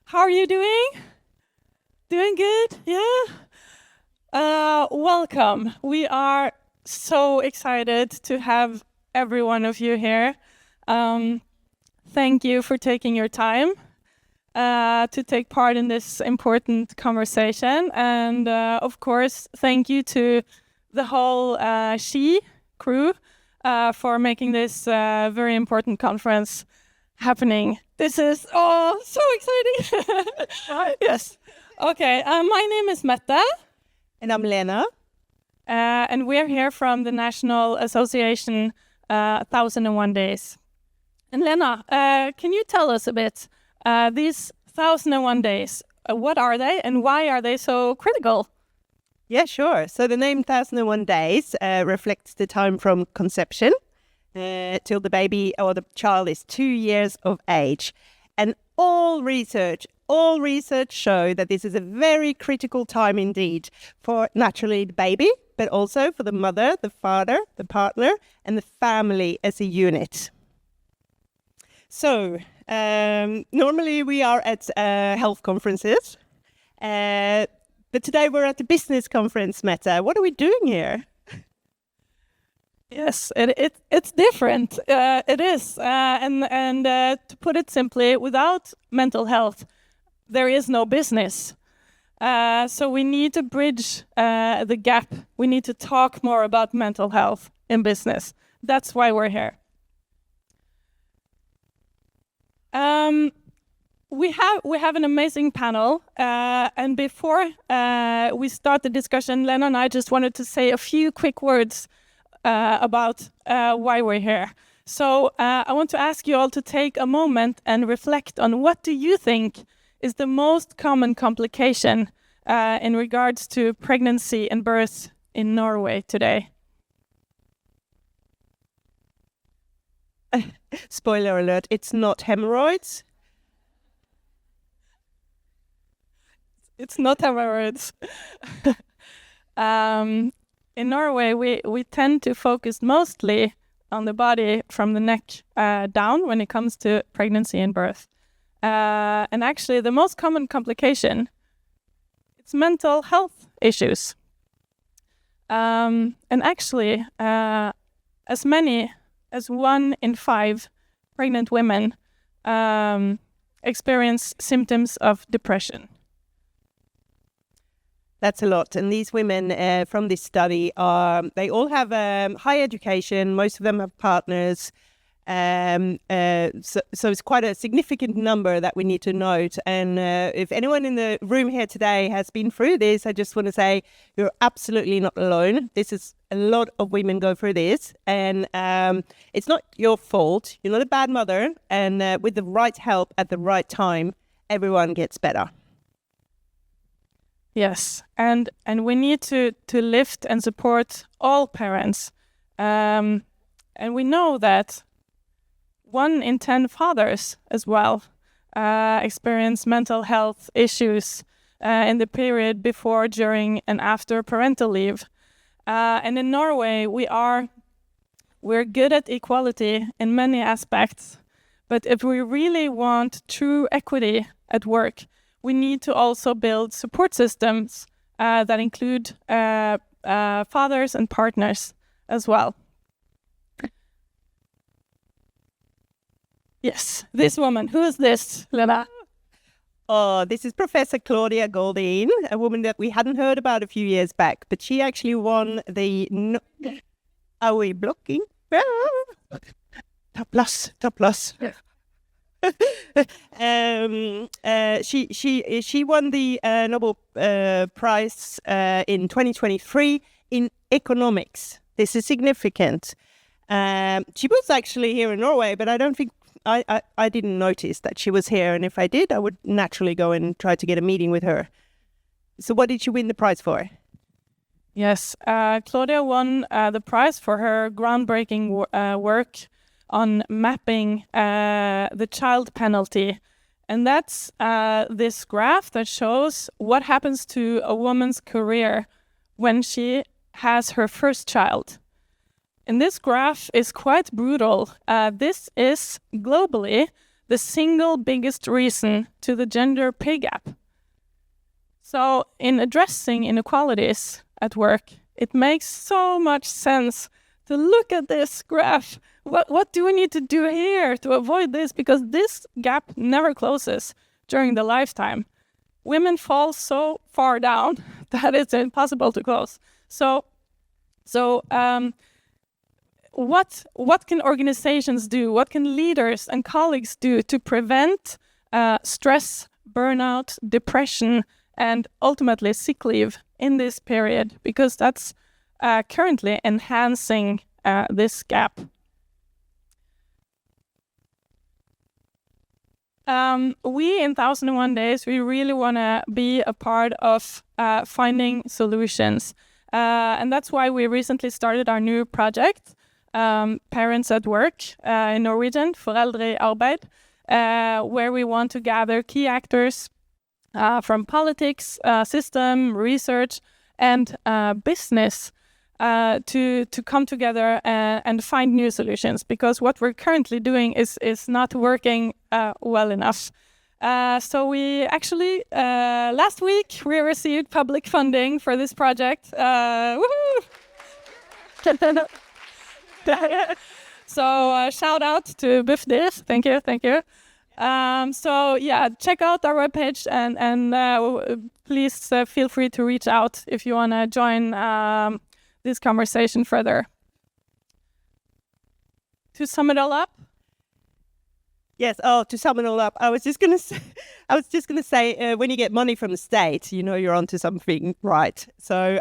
How are you doing? Doing good? Yeah? Welcome. We are so excited to have every one of you here. Thank you for taking your time to take part in this important conversation. And of course, thank you to the whole SHE crew for making this very important conference happening. This is so exciting. Yes. Okay. My name is Mette. And I'm Lena. And we're here from the National Association 1001 Days. And Lena, can you tell us a bit, these 1001 days, what are they and why are they so critical? Yeah, sure. So the name 1001 Days reflects the time from conception till the baby or the child is 2 years of age. And all research show that this is a very critical time indeed for naturally the baby, but also for the mother, the father, the partner, and the family as a unit. So normally we are at health conferences, but today we're at the business conference, Mette. What are we doing here? Yes, it's different. It is, and to put it simply, without mental health, there is no business. So we need to bridge the gap. We need to talk more about mental health in business. That's why we're here. We have an amazing panel, and before we start the discussion, Lena and I just wanted to say a few quick words about why we're here. So I want to ask you all to take a moment and reflect on what do you think is the most common complication in regards to pregnancy and birth in Norway today? Spoiler alert, it's not hemorrhoids. It's not hemorrhoids. In Norway, we tend to focus mostly on the body from the neck down when it comes to pregnancy and birth. And actually, the most common complication, it's mental health issues. And actually, as many as 1 in 5 pregnant women experience symptoms of depression. That's a lot. And these women from this study, they all have high education. Most of them have partners. So it's quite a significant number that we need to note. And if anyone in the room here today has been through this, I just want to say you're absolutely not alone. This is a lot of women go through this. And it's not your fault. You're not a bad mother. And with the right help at the right time, everyone gets better. Yes, and we need to lift and support all parents. And we know that 1 in 10 fathers as well experience mental health issues in the period before, during, and after parental leave. And in Norway, we're good at equality in many aspects. But if we really want true equity at work, we need to also build support systems that include fathers and partners as well. Yes, this woman. Who is this, Lena? Oh, this is Professor Claudia Goldin, a woman that we hadn't heard about a few years back, but she actually won the... Are we blocking? Top plus. Yeah. She won the Nobel Prize in 2023 in economics. This is significant. She was actually here in Norway, but I don't think I didn't notice that she was here. And if I did, I would naturally go and try to get a meeting with her. So what did she win the prize for? Yes, Claudia won the prize for her groundbreaking work on mapping the child penalty. And that's this graph that shows what happens to a woman's career when she has her first child. And this graph is quite brutal. This is globally the single biggest reason to the gender pay gap. So in addressing inequalities at work, it makes so much sense to look at this graph. What do we need to do here to avoid this? Because this gap never closes during the lifetime. Women fall so far down that it's impossible to close. So what can organizations do? What can leaders and colleagues do to prevent stress, burnout, depression, and ultimately sick leave in this period? Because that's currently enhancing this gap. We in 1001 Days, we really want to be a part of finding solutions. And that's why we recently started our new project, Parents at Work, in Norwegian, Foreldre i arbeid, where we want to gather key actors from politics, system, research, and business to come together and find new solutions, because what we're currently doing is not working well enough. So we actually, last week, we received public funding for this project. Woohoo! So shout out to BIFDIS. Thank you. So yeah, check out our webpage and please feel free to reach out if you want to join this conversation further. To sum it all up. Yes. Oh, to sum it all up, I was just gonna say, when you get money from the state, you know you're onto something, right? So,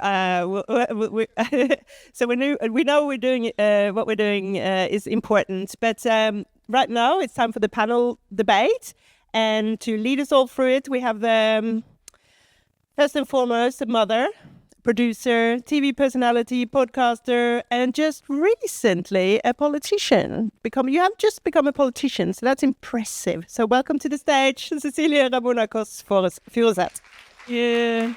so we know we're doing what we're doing is important, but right now it's time for the panel debate, and to lead us all through it, we have first and foremost a mother, producer, TV personality, podcaster, and just recently a politician. You have just become a politician, so that's impressive. So welcome to the stage, Cecilie Ramonakos Furuseth. Yeah.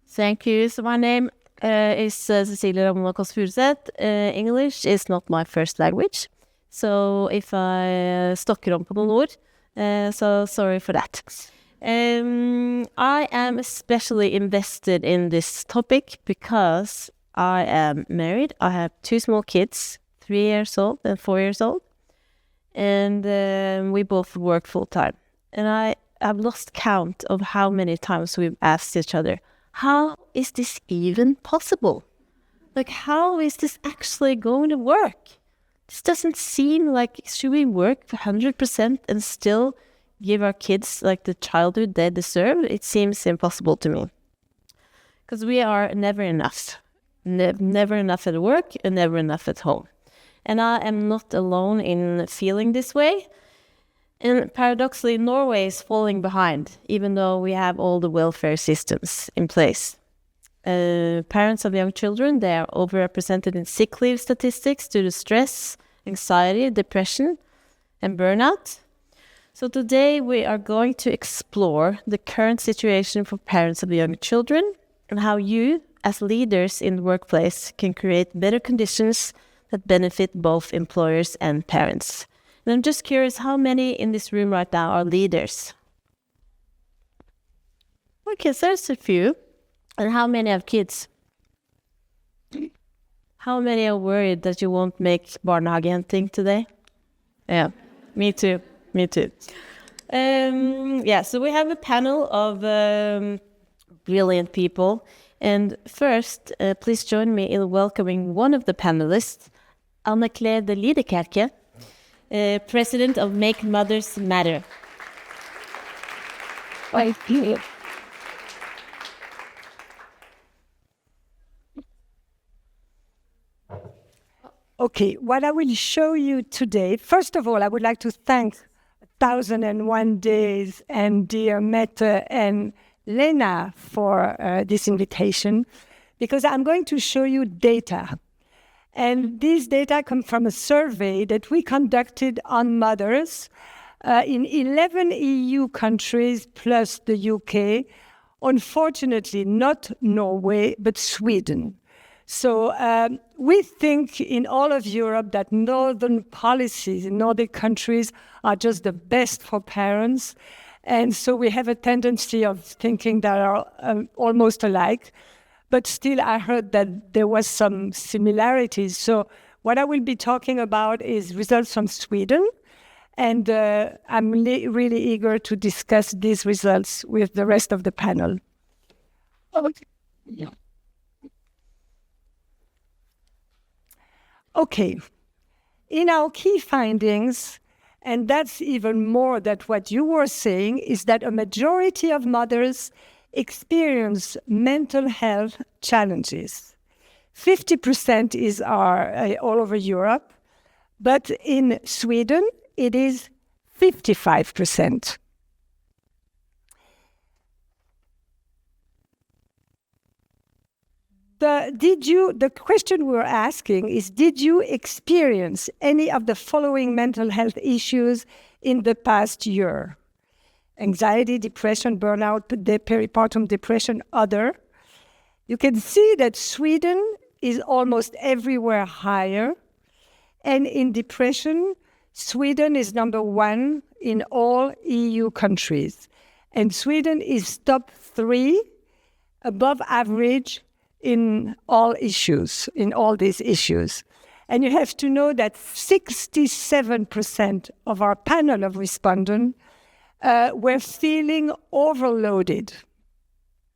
Thank you. So my name is Cecilie Ramonakos Furuseth. English is not my first language, so if I stokker om på noen ord, so sorry for that. I am especially invested in this topic because I am married. I have 2 small kids, 3 years old and 4 years old. And we both work full time. And I have lost count of how many times we've asked each other, how is this even possible? Like, how is this actually going to work? This doesn't seem like, should we work 100% and still give our kids like the childhood they deserve? It seems impossible to me. Because we are never enough. Never enough at work and never enough at home. And I am not alone in feeling this way. And paradoxically, Norway is falling behind, even though we have all the welfare systems in place. Parents of young children, they are overrepresented in sick leave statistics due to stress, anxiety, depression, and burnout. So today we are going to explore the current situation for parents of young children and how you, as leaders in the workplace, can create better conditions that benefit both employers and parents. And I'm just curious, how many in this room right now are leaders? Okay, so there's a few. And how many have kids? How many are worried that you won't make barnehagehenting today? Yeah, me too. Yeah, so we have a panel of brilliant people. And first, please join me in welcoming one of the panelists, Anne-Claire de Liedekerke, President of Make Mothers Matter. Thank you. Okay, what I will show you today, first of all, I would like to thank 1001 Days and dear Mette and Lena for this invitation, because I'm going to show you data. And these data come from a survey that we conducted on mothers in 11 EU countries plus the UK, unfortunately not Norway, but Sweden. So we think in all of Europe that northern policies in Nordic countries are just the best for parents. And so we have a tendency of thinking that are almost alike. But still, I heard that there was some similarities. So what I will be talking about is results from Sweden. And I'm really eager to discuss these results with the rest of the panel. Okay. Yeah. Okay. In our key findings, and that's even more than what you were saying, is that a majority of mothers experience mental health challenges. 50% is all over Europe, but in Sweden, it is 55%. The question we're asking is, did you experience any of the following mental health issues in the past year? Anxiety, depression, burnout, peripartum depression, other. You can see that Sweden is almost everywhere higher. And in depression, Sweden is number 1 in all EU countries. And Sweden is top 3, above average in all issues, in all these issues. And you have to know that 67% of our panel of respondents were feeling overloaded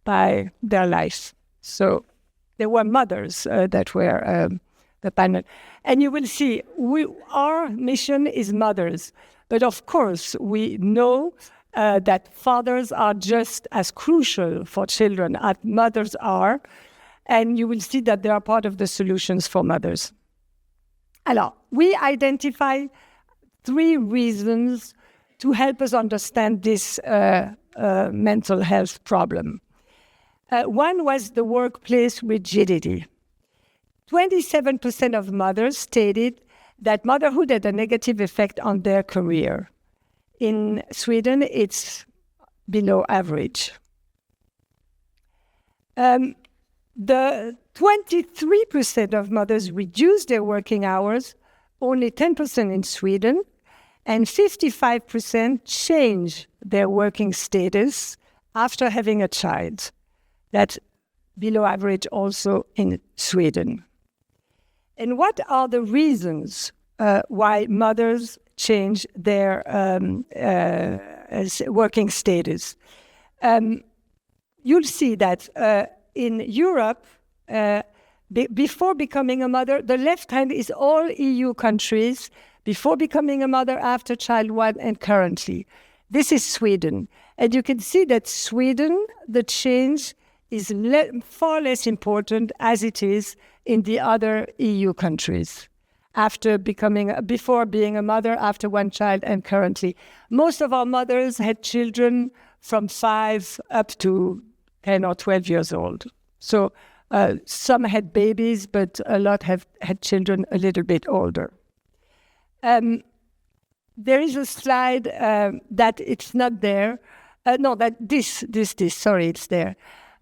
by their life. So there were mothers that were the panel. And you will see, our mission is mothers. But of course, we know that fathers are just as crucial for children as mothers are. And you will see that they are part of the solutions for mothers. Alors, we identify 3 reasons to help us understand this mental health problem. One was the workplace rigidity. 27% of mothers stated that motherhood had a negative effect on their career. In Sweden, it's below average. The 23% of mothers reduced their working hours, only 10% in Sweden, and 55% change their working status after having a child. That's below average also in Sweden. And what are the reasons why mothers change their working status? You'll see that in Europe, before becoming a mother, the left hand is all EU countries, before becoming a mother, after child 1, and currently. This is Sweden. And you can see that Sweden, the change is far less important as it is in the other EU countries. Before being a mother, after 1 child, and currently. Most of our mothers had children from 5 up to 10 or 12 years old. So some had babies, but a lot have had children a little bit older. There is a slide that it's not there. Sorry, it's there.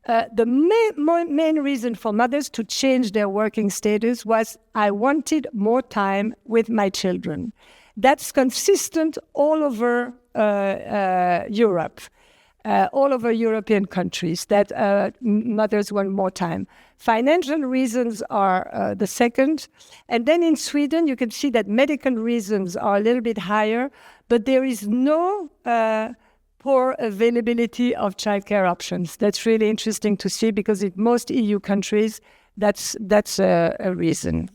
The main reason for mothers to change their working status was, I wanted more time with my children. That's consistent all over Europe. All over European countries, that mothers want more time. Financial reasons are the second. And then in Sweden, you can see that medical reasons are a little bit higher, but there is no poor availability of childcare options. That's really interesting to see, because in most EU countries, that's a reason.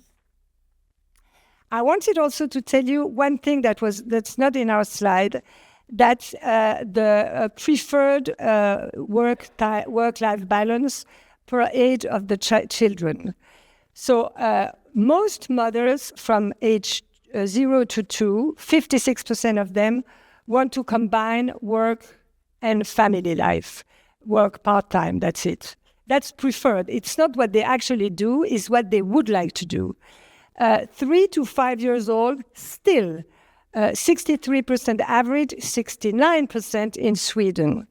I wanted also to tell you one thing that's not in our slide. That's the preferred work-life balance per age of the children. So most mothers from age 0 to 2, 56% of them want to combine work and family life, work part-time, that's it. That's preferred. It's not what they actually do, it's what they would like to do. 3 to 5 years old, still 63% average, 69% in Sweden.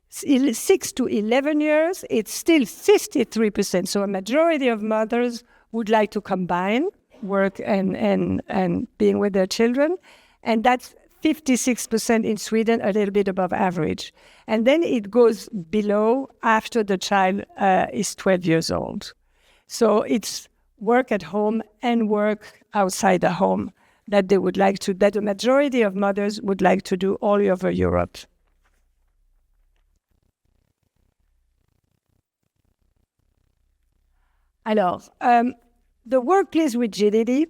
6 to 11 years, it's still 53%. So a majority of mothers would like to combine work and being with their children. And that's 56% in Sweden, a little bit above average. And then it goes below after the child is 12 years old. So it's work at home and work outside the home that they would like to, that the majority of mothers would like to do all over Europe. Alors, the workplace rigidity,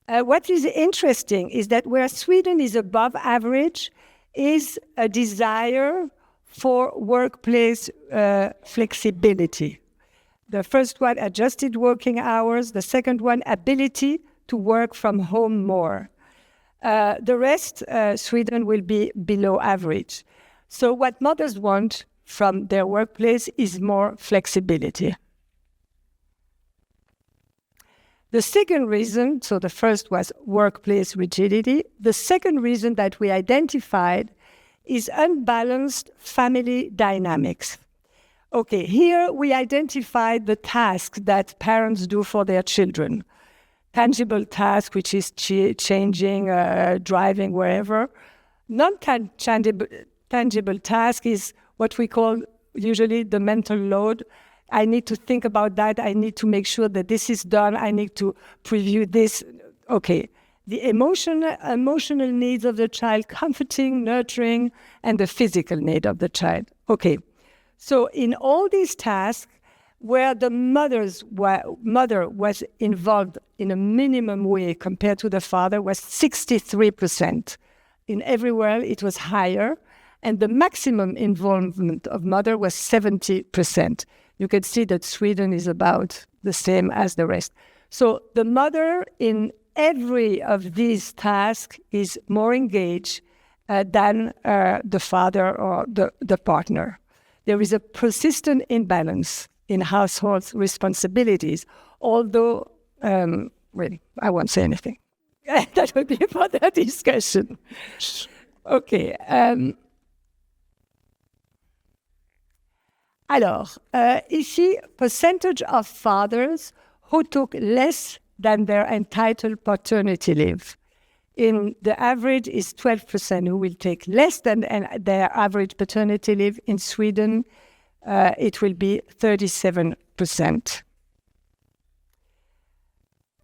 what is interesting is that where Sweden is above average is a desire for workplace flexibility. The first one, adjusted working hours. The second one, ability to work from home more. The rest, Sweden will be below average. So what mothers want from their workplace is more flexibility. The second reason, so the first was workplace rigidity. The second reason that we identified is unbalanced family dynamics. Okay, here we identified the tasks that parents do for their children. Tangible task, which is changing, driving, wherever. Non-tangible task is what we call usually the mental load. I need to think about that. I need to make sure that this is done. I need to preview this. Okay. The emotional needs of the child, comforting, nurturing, and the physical need of the child. Okay. So in all these tasks, where the mother was involved in a minimum way compared to the father was 63%. In everywhere, it was higher. And the maximum involvement of mother was 70%. You can see that Sweden is about the same as the rest. So the mother in every of these tasks is more engaged than the father or the partner. There is a persistent imbalance in household responsibilities, although, really, I won't say anything. That would be for that discussion. Okay. Alors, ici, percentage of fathers who took less than their entitled paternity leave. In the average is 12% who will take less than their average paternity leave. In Sweden, it will be 37%.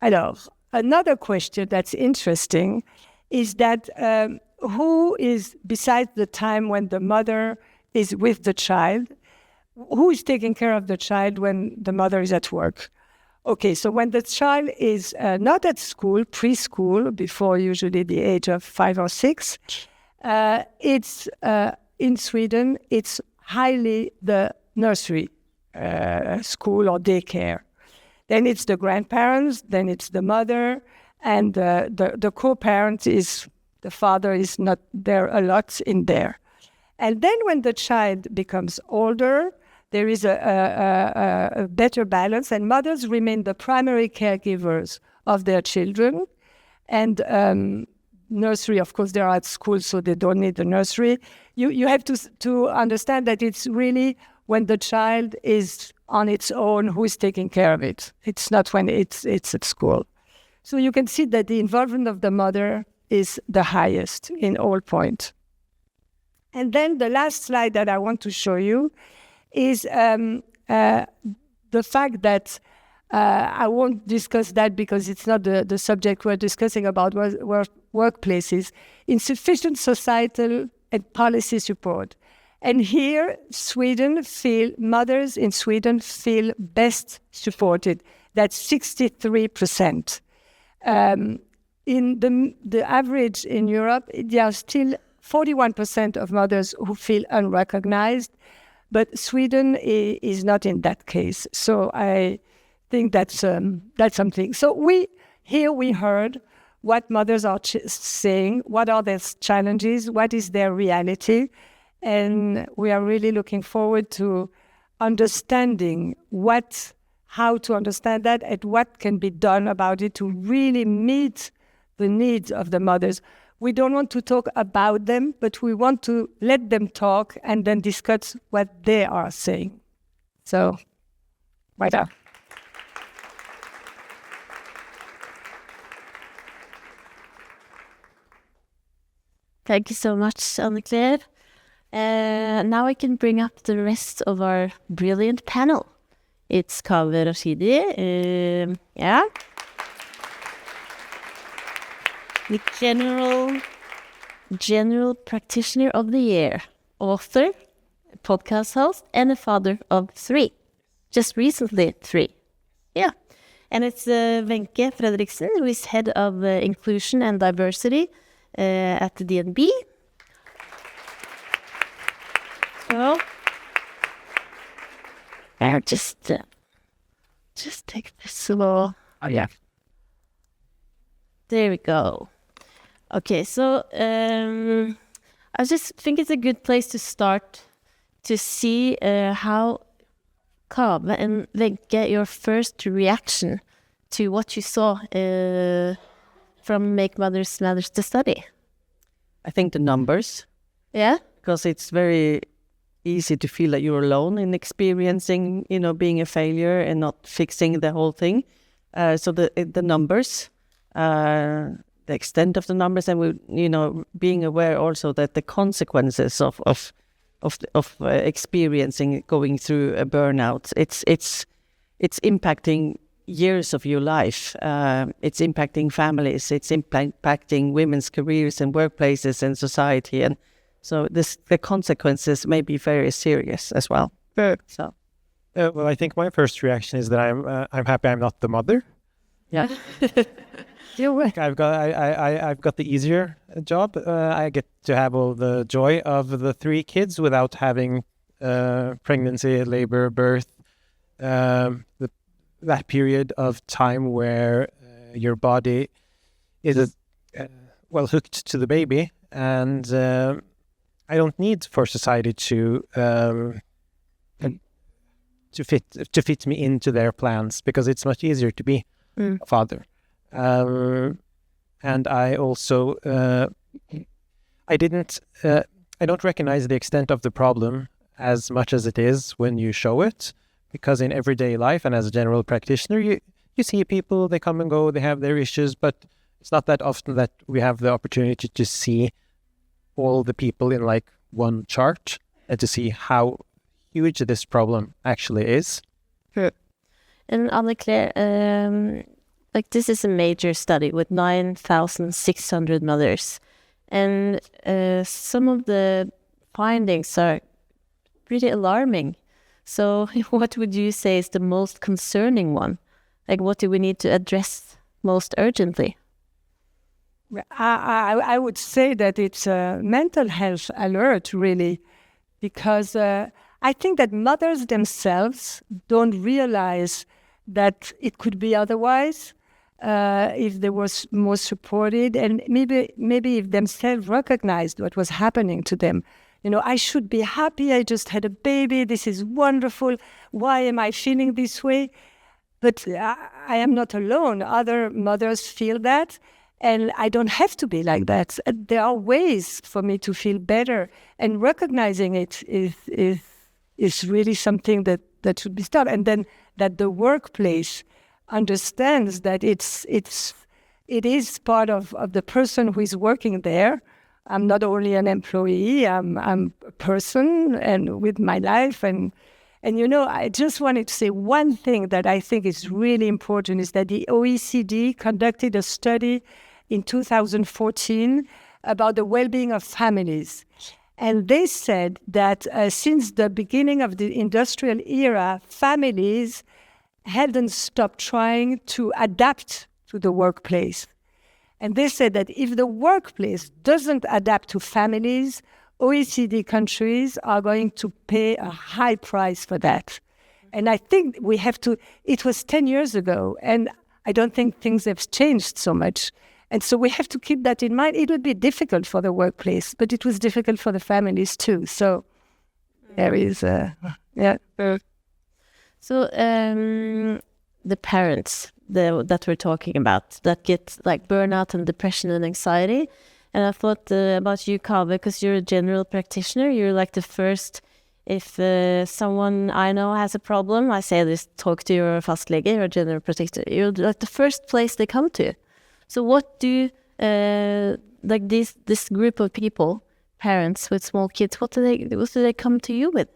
Alors, another question that's interesting is that who is, besides the time when the mother is with the child, who is taking care of the child when the mother is at work? Okay, so when the child is not at school, preschool, before usually the age of 5 or 6, it's in Sweden, it's highly the nursery school or daycare. Then it's the grandparents, then it's the mother, and the co-parent is, the father is not there a lot in there. And then when the child becomes older, there is a better balance, and mothers remain the primary caregivers of their children. And nursery, of course, they are at school, so they don't need the nursery. You have to understand that it's really when the child is on its own who is taking care of it. It's not when it's at school. So you can see that the involvement of the mother is the highest in all points. And then the last slide that I want to show you is the fact that I won't discuss that because it's not the subject we're discussing about workplaces, insufficient societal and policy support. And here, mothers in Sweden feel best supported. That's 63%. In the average in Europe, there are still 41% of mothers who feel unrecognized, but Sweden is not in that case. So I think that's something. So we heard what mothers are saying, what are their challenges, what is their reality, and we are really looking forward to understanding how to understand that and what can be done about it to really meet the needs of the mothers. we don't want to talk about them, but we want to let them talk and then discuss what they are saying. So, right up. Thank you so much, Anne-Claire. Now I can bring up the rest of our brilliant panel. It's Kaveh Rashidi, the general practitioner of the year, author, podcast host, and a father of 3. Just recently 3. Yeah. And it's Wenche Fredriksen, who is head of inclusion and diversity at the DNB. So, I'll just take this slow. Oh, yeah. There we go. Okay, so I just think it's a good place to start to see how Kaveh and Wenche, your first reaction to what you saw from Make Mothers Matters the study. I think the numbers, Yeah? because it's very easy to feel that you're alone in experiencing, being a failure and not fixing the whole thing. So the numbers, the extent of the numbers, and being aware also that the consequences of experiencing going through a burnout, it's impacting years of your life. It's impacting families. It's impacting women's careers and workplaces and society, and so the consequences may be very serious as well. So, well, I think my first reaction is that I'm happy I'm not the mother. yeah. I've got the easier job. I get to have all the joy of the 3 kids without having pregnancy, labor, birth, that period of time where your body is hooked to the baby, and I don't need for society to fit me into their plans, because it's much easier to be a father. And I also I don't recognize the extent of the problem as much as it is when you show it, because in everyday life and as a general practitioner, you see people, they come and go, they have their issues, but it's not that often that we have the opportunity to see all the people in like one chart and to see how huge this problem actually is. And Anne-Claire, this is a major study with 9,600 mothers, and some of the findings are pretty alarming. So what would you say is the most concerning one? Like, what do we need to address most urgently? I would say that it's a mental health alert, really, because I think that mothers themselves don't realize that it could be otherwise if they were more supported, and maybe if themselves recognized what was happening to them. I should be happy. I just had a baby. This is wonderful. Why am I feeling this way? But I am not alone. Other mothers feel that. And I don't have to be like that. There are ways for me to feel better. And recognizing it is really something that should be started. And then that the workplace understands that it is part of the person who is working there. I'm not only an employee, I'm a person and with my life. And I just wanted to say one thing that I think is really important is that the OECD conducted a study in 2014 about the well-being of families. And they said that since the beginning of the industrial era, families hadn't stopped trying to adapt to the workplace. And they said that if the workplace doesn't adapt to families, OECD countries are going to pay a high price for that. And I think we have to, it was 10 years ago, and I don't think things have changed so much. And so we have to keep that in mind. It would be difficult for the workplace, but it was difficult for the families too. So there is, So the parents that we're talking about that get like burnout and depression and anxiety, And I thought about you, Kaveh, because you're a general practitioner. You're like the first. If someone I know has a problem, I say this: talk to your fastlege or general practitioner. You're like the first place they come to. So what do like this group of people, parents with small kids, what do they come to you with?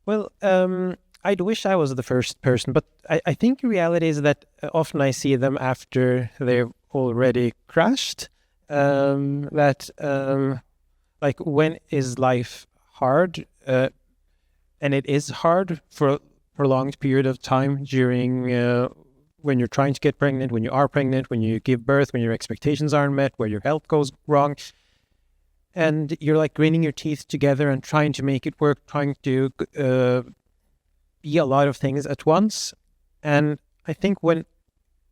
Well, I'd wish I was the first person, but I think the reality is that often I see them after they've already crashed. Like, when is life hard? And it is hard for a prolonged period of time during when you're trying to get pregnant, when you are pregnant, when you give birth, when your expectations aren't met, where your health goes wrong. And you're like gritting your teeth together and trying to make it work, trying to be a lot of things at once. And I think when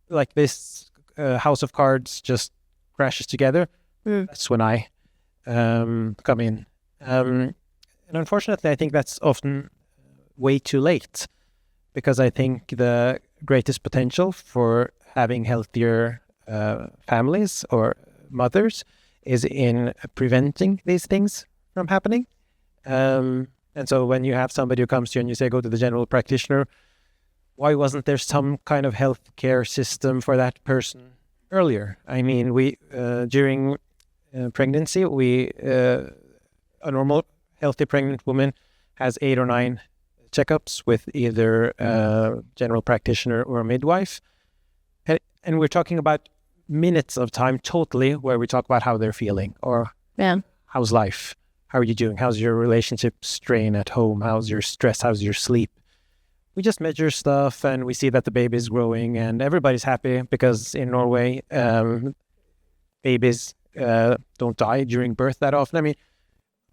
like this house of cards just crashes together, that's when I come in. And unfortunately, I think that's often way too late, because I think the greatest potential for having healthier families or mothers is in preventing these things from happening. And so when you have somebody who comes to you and you say, go to the general practitioner, why wasn't there some kind of healthcare system for that person earlier? I mean, we during pregnancy, a normal healthy pregnant woman has 8 or 9 checkups with either a general practitioner or a midwife. And we're talking about minutes of time totally where we talk about how they're feeling, or how's life? How are you doing? How's your relationship strain at home? How's your stress? How's your sleep? We just measure stuff and we see that the baby is growing and everybody's happy, because in Norway, babies don't die during birth that often. I mean,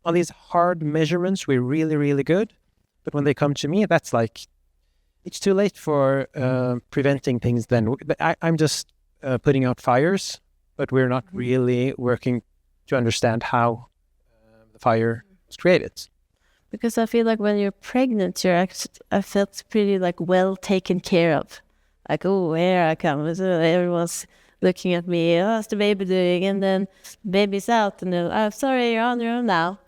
on these hard measurements, we're really, really good. But when they come to me, that's like, it's too late for preventing things then. I'm just putting out fires, but we're not really working to understand how the fire was created. Because I feel like when you're pregnant, I felt pretty like well taken care of. Like, oh, here I come. So everyone's looking at me. Oh, how's the baby doing? And then baby's out, and they're, oh, sorry, you're on your own now.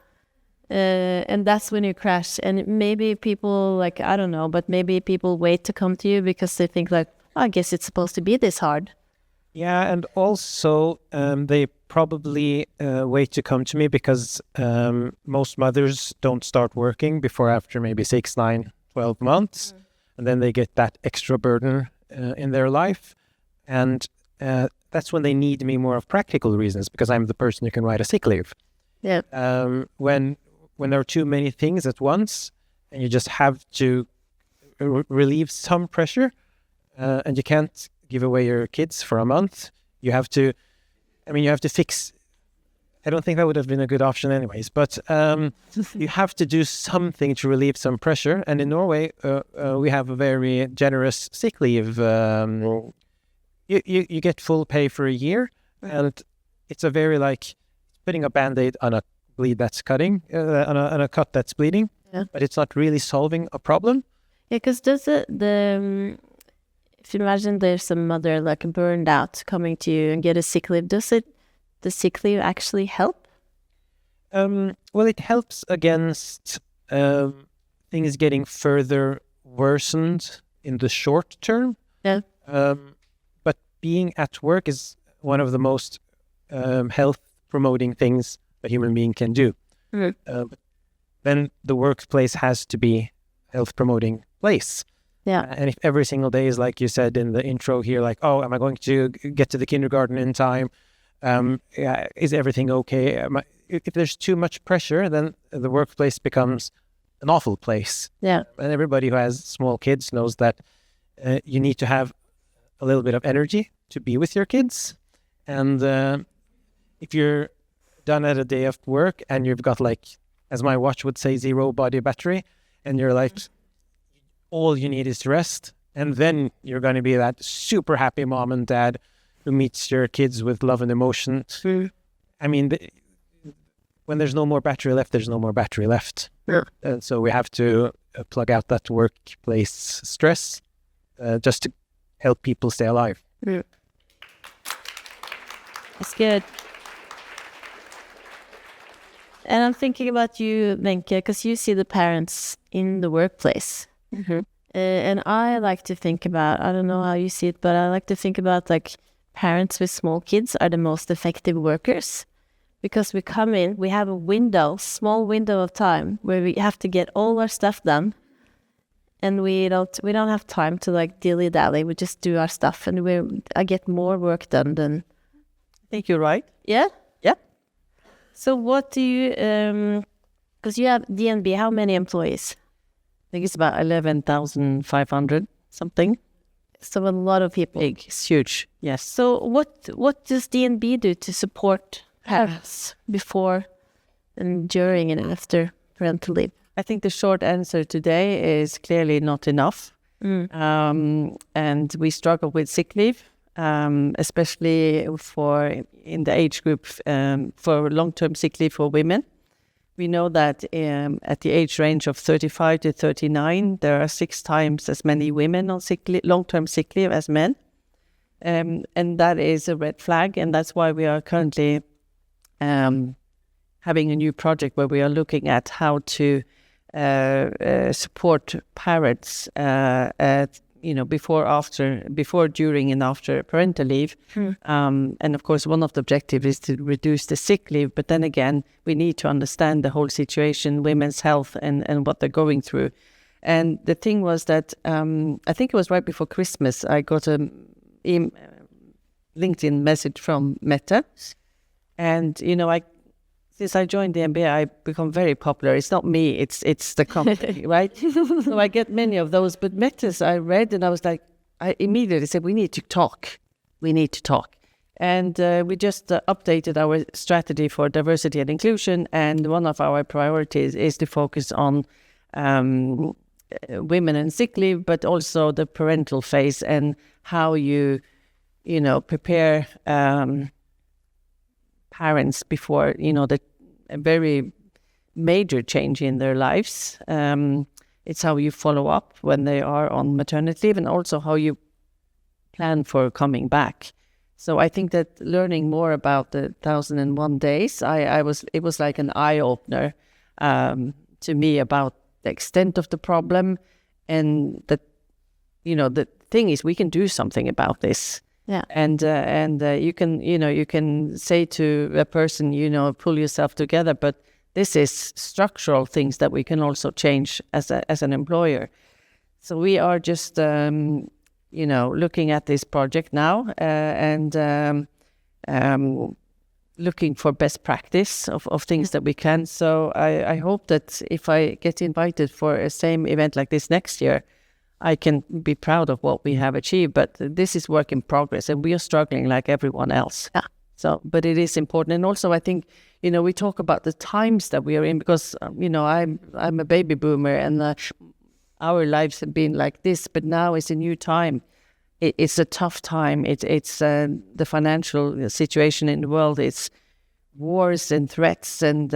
And that's when you crash. And maybe people, like, I don't know, but maybe people wait to come to you because they think like, oh, I guess it's supposed to be this hard. Yeah, and also they probably wait to come to me because most mothers don't start working before after maybe 6, 9, 12 months. And then they get that extra burden in their life. And that's when they need me more of practical reasons, because I'm the person who can write a sick leave. Yeah. When there are too many things at once and you just have to relieve some pressure and you can't give away your kids for a month, you have to fix. I don't think that would have been a good option anyways, but you have to do something to relieve some pressure. And in Norway, we have a very generous sick leave. You get full pay for a year, and it's a very like putting a Band-Aid on a bleed that's cutting, on a cut that's bleeding, but it's not really solving a problem. Yeah, because does if you imagine there's a mother like burned out coming to you and get a sick leave, does the sick leave actually help? Well, it helps against things getting further worsened in the short term. Yeah. But being at work is one of the most health promoting things a human being can do. But then the workplace has to be health promoting place. Yeah. And if every single day is like you said in the intro here, like, oh, am I going to get to the kindergarten in time? Is everything okay? If there's too much pressure, then the workplace becomes an awful place. Yeah. And everybody who has small kids knows that you need to have a little bit of energy to be with your kids. And if you're done at a day of work and you've got, like, as my watch would say, 0 body battery, and you're like, all you need is to rest, and then you're going to be that super happy mom and dad who meets your kids with love and emotion. I mean, when there's no more battery left, there's no more battery left. Yeah. And so we have to plug out that workplace stress just to help people stay alive. Yeah. That's good. And I'm thinking about you, Wenche, because you see the parents in the workplace. And I like to think about, I don't know how you see it, but I like to think about like parents with small kids are the most effective workers. Because we come in, we have a window, small window of time where we have to get all our stuff done. And we don't have time to like dilly-dally. We just do our stuff, and I get more work done than... I think you're right. Yeah? Yeah. So what do you... Because you have DNB, how many employees? I think it's about 11,500 something. So a lot of people. Big, it's huge. Yes. So what does DNB do to support parents before and during and after parental leave? I think the short answer today is clearly not enough. And we struggle with sick leave, especially in the age group for long-term sick leave for women. We know that at the age range of 35 to 39, there are 6 times as many women on long-term sick leave as men. And that is a red flag, and that's why we are currently having a new project where we are looking at how to support parents before, during and after parental leave. And of course, one of the objectives is to reduce the sick leave, but then again, we need to understand the whole situation, women's health and what they're going through. And the thing was that I think it was right before Christmas, I got a LinkedIn message from Mette. And, since I joined the MBA, I've become very popular. It's not me, it's the company, right? So I get many of those. But Mette's I read, and I was like, I immediately said, we need to talk. And we just updated our strategy for diversity and inclusion. And one of our priorities is to focus on women and sick leave, but also the parental phase and how you prepare parents before, a very major change in their lives. It's how you follow up when they are on maternity leave, and also how you plan for coming back. So I think that learning more about the 1001 days, it was like an eye opener to me about the extent of the problem, and that the thing is we can do something about this. Yeah. And you can say to a person, pull yourself together, but this is structural things that we can also change as an employer. So we are just looking at this project now and looking for best practice of things that we can. So I hope that if I get invited for a same event like this next year, I can be proud of what we have achieved, but this is work in progress, and we are struggling like everyone else. Yeah. So, but it is important, and also I think we talk about the times that we are in, because I'm a baby boomer, and our lives have been like this, but now it's a new time. It's a tough time. It's the financial situation in the world. It's wars and threats, and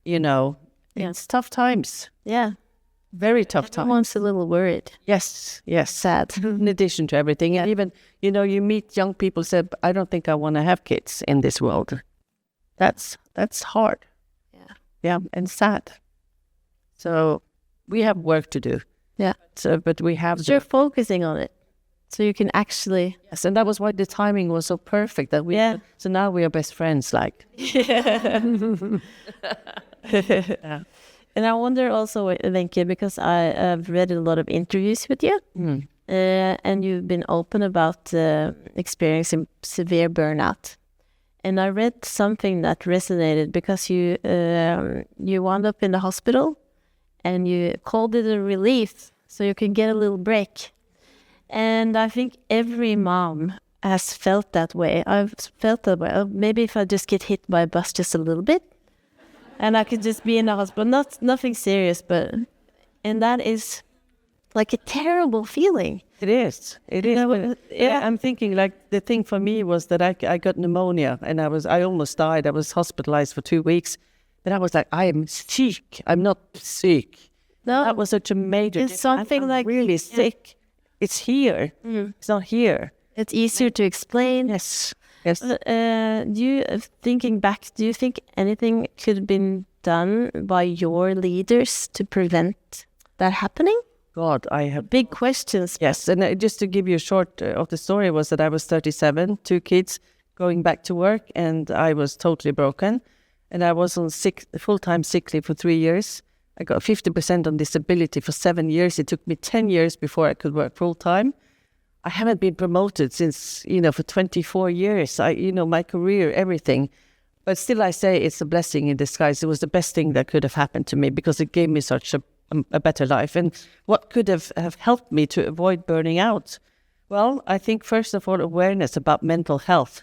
it's tough times. Yeah. Very tough time. Everyone's a little worried. Yes. Sad. In addition to everything. And even, you meet young people say, I don't think I want to have kids in this world. That's hard. Yeah. Yeah, and sad. So we have work to do. Yeah. But we have... You're focusing on it. So you can actually... Yes, and that was why the timing was so perfect. That we. Yeah. So now we are best friends, like. Yeah. And I wonder also, Wenche, because I've read a lot of interviews with you, and you've been open about experiencing severe burnout. And I read something that resonated, because you wound up in the hospital, and you called it a relief, so you can get a little break. And I think every mom has felt that way. I've felt that way. Maybe if I just get hit by a bus just a little bit, and I could just be in the hospital, nothing serious, and that is like a terrible feeling. It is. Yeah, I'm thinking like the thing for me was that I got pneumonia, and I almost died. I was hospitalized for 2 weeks, but I was like, I am sick. I'm not sick. No, that was such a major. It's something I'm like really sick. It's here. It's not here. It's easier to explain. Yes. Yes. Thinking back, do you think anything could have been done by your leaders to prevent that happening? God, I have Big questions. Yes, and just to give you a short of the story was that I was 37, 2 kids, going back to work, and I was totally broken. And I was on full-time sick leave for 3 years. I got 50% on disability for 7 years. It took me 10 years before I could work full-time. I haven't been promoted since, for 24 years. My career, everything. But still I say it's a blessing in disguise. It was the best thing that could have happened to me because it gave me such a better life. And what could have helped me to avoid burning out? Well, I think first of all, awareness about mental health.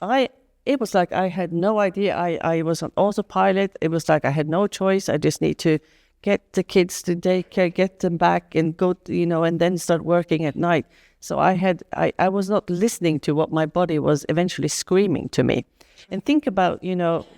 It was like I had no idea. I was on autopilot. It was like I had no choice. I just need to get the kids to daycare, get them back and go, and then start working at night. So I was not listening to what my body was eventually screaming to me. And think about,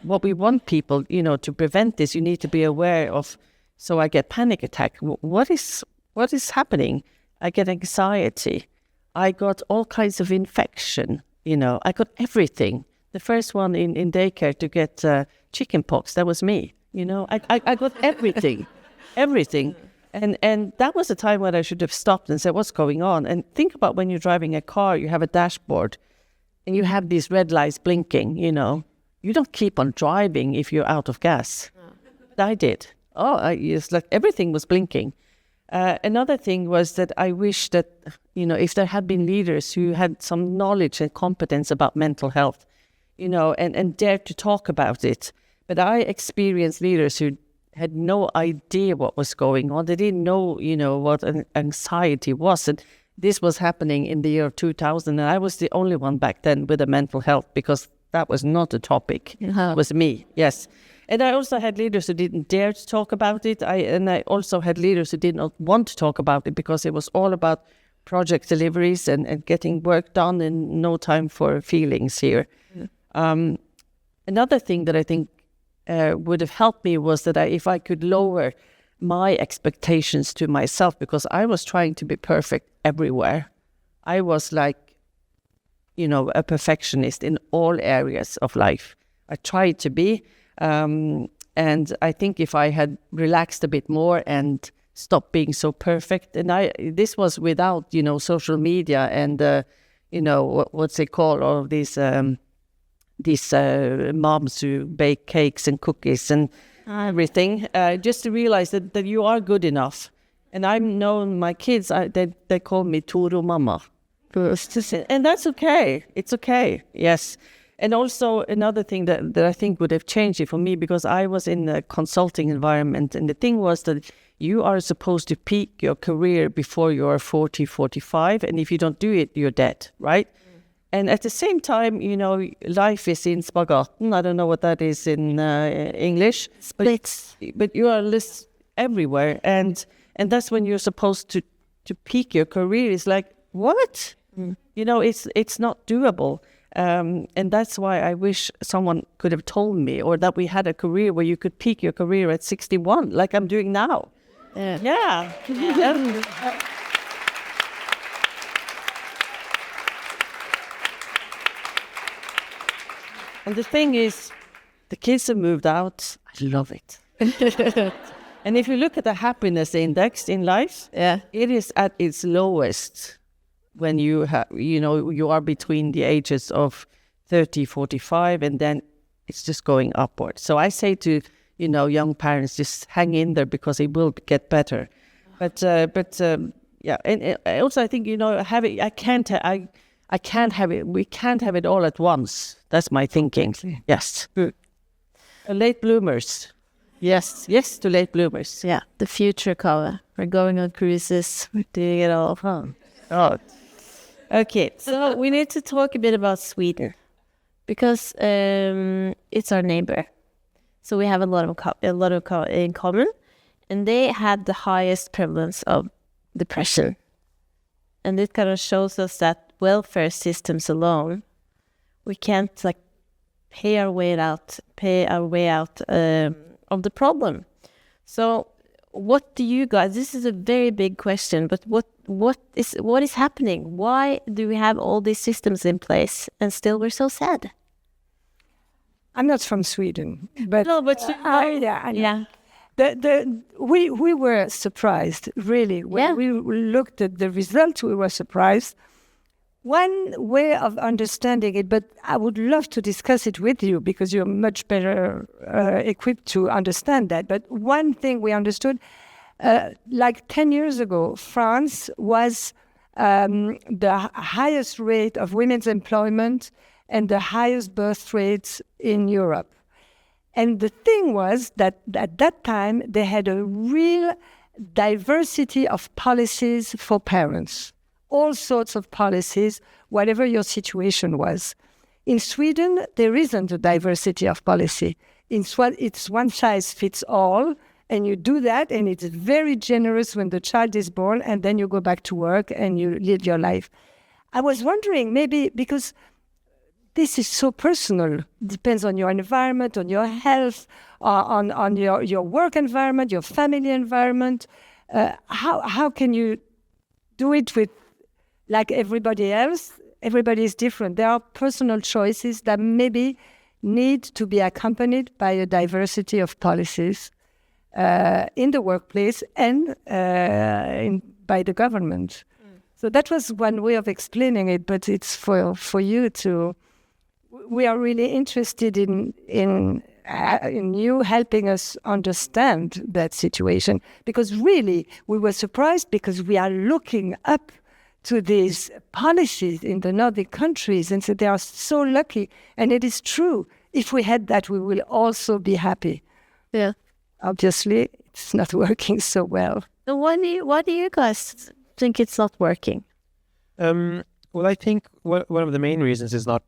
what we want people, to prevent this. You need to be aware of, so I get panic attack. What is happening? I get anxiety. I got all kinds of infection, I got everything. The first one in daycare to get chicken pox, that was me. I got everything, everything. And that was a time when I should have stopped and said, what's going on? And think about when you're driving a car, you have a dashboard and you have these red lights blinking, You don't keep on driving if you're out of gas. I did. It's like everything was blinking. Another thing was that I wish that, if there had been leaders who had some knowledge and competence about mental health, and dared to talk about it. But I experienced leaders who had no idea what was going on. They didn't know, what anxiety was. And this was happening in the year 2000. And I was the only one back then with a mental health because that was not a topic. It was me, yes. And I also had leaders who didn't dare to talk about it. I also had leaders who did not want to talk about it because it was all about project deliveries and getting work done and no time for feelings here. Another thing that I think would have helped me was that if I could lower my expectations to myself, because I was trying to be perfect everywhere. I was like, a perfectionist in all areas of life. I tried to be. And I think if I had relaxed a bit more and stopped being so perfect, and this was without, social media and, what's they call all of these moms who bake cakes and cookies and everything, just to realize that you are good enough. And I've known my kids, they call me Toro Mama. And that's okay. It's okay. Yes. And also another thing that I think would have changed it for me, because I was in a consulting environment, and the thing was that you are supposed to peak your career before you are 40, 45, and if you don't do it, you're dead, right? And at the same time, life is in spagaten. I don't know what that is in English. Splits. But you are everywhere, and that's when you're supposed to peak your career. It's like, what? It's not doable. And that's why I wish someone could have told me, or that we had a career where you could peak your career at 61, like I'm doing now. Yeah. And the thing is, the kids have moved out. I love it. And if you look at the happiness index in life, it is at its lowest when you you are between the ages of 30, 45, and then it's just going upward. So I say to, young parents, just hang in there because it will get better. But yeah. And also I think, I can't have it. We can't have it all at once. That's my thinking. Yes. Late bloomers. Yes to late bloomers. Yeah, the future cover. We're going on cruises. We're doing it all. Oh. Okay, so we need to talk a bit about Sweden, because it's our neighbor. So we have a lot in common, and they had the highest prevalence of depression. And it kind of shows us that welfare systems alone, we can't pay our way out of the problem. So what do you guys? This is a very big question, but what is happening? Why do we have all these systems in place and still we're so sad? I'm not from Sweden, but No, but yeah, I know. yeah. We were surprised, really. When we looked at the result, we were surprised. One way of understanding it, but I would love to discuss it with you because you're much better equipped to understand that. But one thing we understood, like 10 years ago, France was the highest rate of women's employment and the highest birth rates in Europe. And the thing was that at that time, they had a real diversity of policies for parents, all sorts of policies, whatever your situation was. In Sweden, there isn't a diversity of policy. It's one size fits all, and you do that, and it's very generous when the child is born, and then you go back to work and you live your life. I was wondering, maybe because this is so personal, depends on your environment, on your health, on your work environment, your family environment. How can you do it with, like everybody else? Everybody is different. There are personal choices that maybe need to be accompanied by a diversity of policies in the workplace and by the government. So that was one way of explaining it, but it's for you to... We are really interested in you helping us understand that situation, because really we were surprised because we are looking up to these policies in the Nordic countries and said they are so lucky. And it is true. If we had that, we will also be happy. Yeah. Obviously, it's not working so well. So why do you guys think it's not working? Well, I think one of the main reasons is not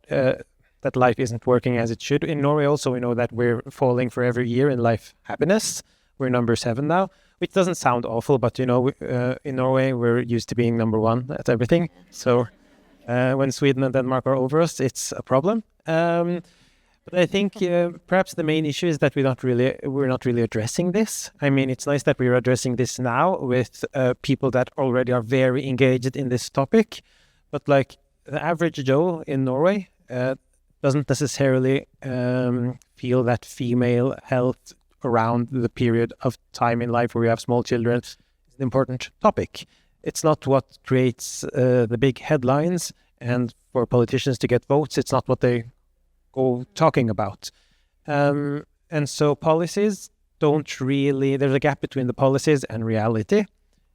that life isn't working as it should. In Norway also, we know that we're falling for every year in life happiness. We're number 7 now, which doesn't sound awful, but in Norway, we're used to being number 1 at everything. So when Sweden and Denmark are over us, it's a problem. But I think perhaps the main issue is that we're not really addressing this. I mean, it's nice that we're addressing this now with people that already are very engaged in this topic. But like the average Joe in Norway doesn't necessarily feel that female health around the period of time in life where we have small children is an important topic. It's not what creates the big headlines, and for politicians to get votes, it's not what they go talking about. And so policies don't really... There's a gap between the policies and reality.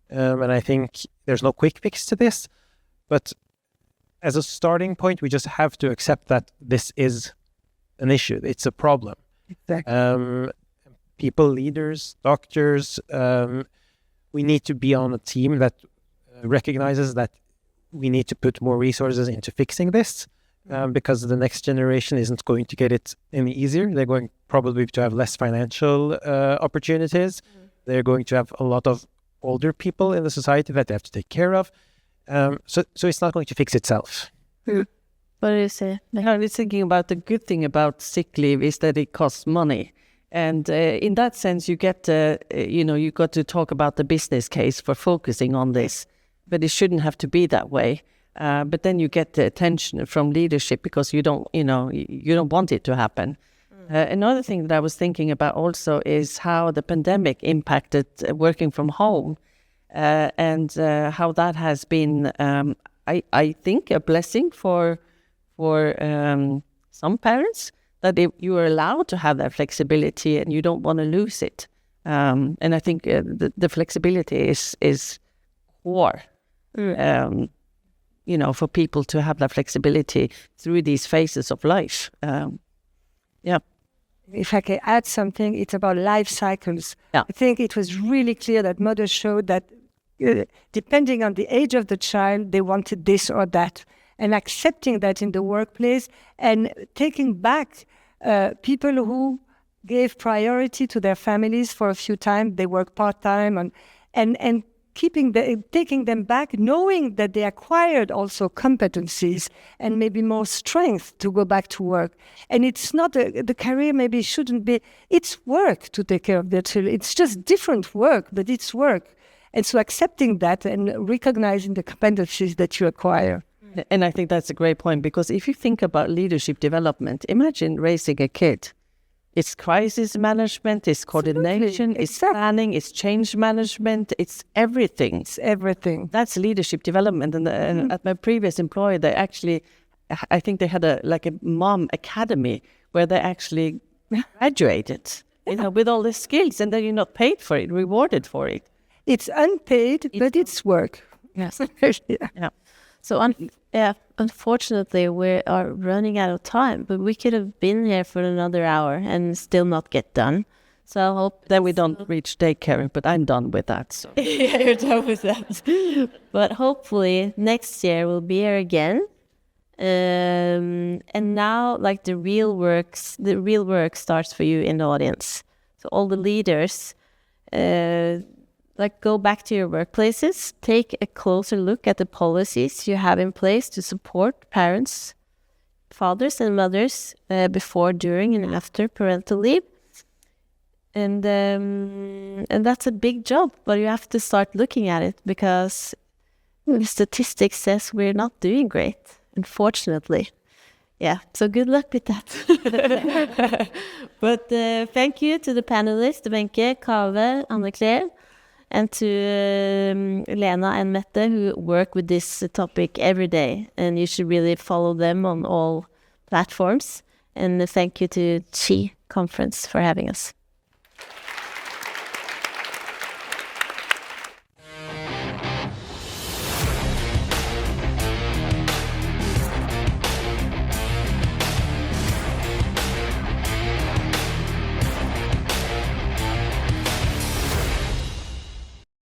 And I think there's no quick fix to this. But as a starting point, we just have to accept that this is an issue. It's a problem. Exactly. People, leaders, doctors, we need to be on a team that recognizes that we need to put more resources into fixing this, because the next generation isn't going to get it any easier. They're going probably to have less financial opportunities. They're going to have a lot of older people in the society that they have to take care of. So it's not going to fix itself. What do you say? I was thinking about the good thing about sick leave is that it costs money. And in that sense, you get, you got to talk about the business case for focusing on this. But it shouldn't have to be that way. But then you get the attention from leadership because you don't want it to happen. Another thing that I was thinking about also is how the pandemic impacted working from home. And how that has been, I think, a blessing for some parents, that you are allowed to have that flexibility and you don't want to lose it. And I think the flexibility is core, for people to have that flexibility through these phases of life. Yeah. If I can add something, it's about life cycles. Yeah. I think it was really clear that mothers showed that depending on the age of the child, they wanted this or that. And accepting that in the workplace and taking back people who gave priority to their families for a few times. They work part-time and taking them back, knowing that they acquired also competencies and maybe more strength to go back to work. And it's not the career maybe shouldn't be, it's work to take care of their children. It's just different work, but it's work. And so accepting that and recognizing the competencies that you acquire. And I think that's a great point, because if you think about leadership development, imagine raising a kid. It's crisis management, it's coordination, it's planning, it's change management, it's everything. It's everything. That's leadership development. And at my previous employer, they actually, I think they had a mom academy where they actually graduated, with all the skills, and then you're not paid for it, rewarded for it. It's unpaid, but it's work. Yes. Yeah. So, unfortunately, we are running out of time, but we could have been here for another hour and still not get done. So I hope Then we don't reach daycare, but I'm done with that. So. yeah, you're done with that. But hopefully next year we'll be here again. And now, like, the real work starts for you in the audience. So all the leaders, go back to your workplaces, take a closer look at the policies you have in place to support parents, fathers and mothers before, during, and after parental leave. And that's a big job, but you have to start looking at it, because the statistics says we're not doing great, unfortunately. Yeah, so good luck with that. But thank you to the panelists, Wenche, Kaveh, Anne-Claire, and to Lena and Mette, who work with this topic every day. And you should really follow them on all platforms. And thank you to Chi Conference for having us.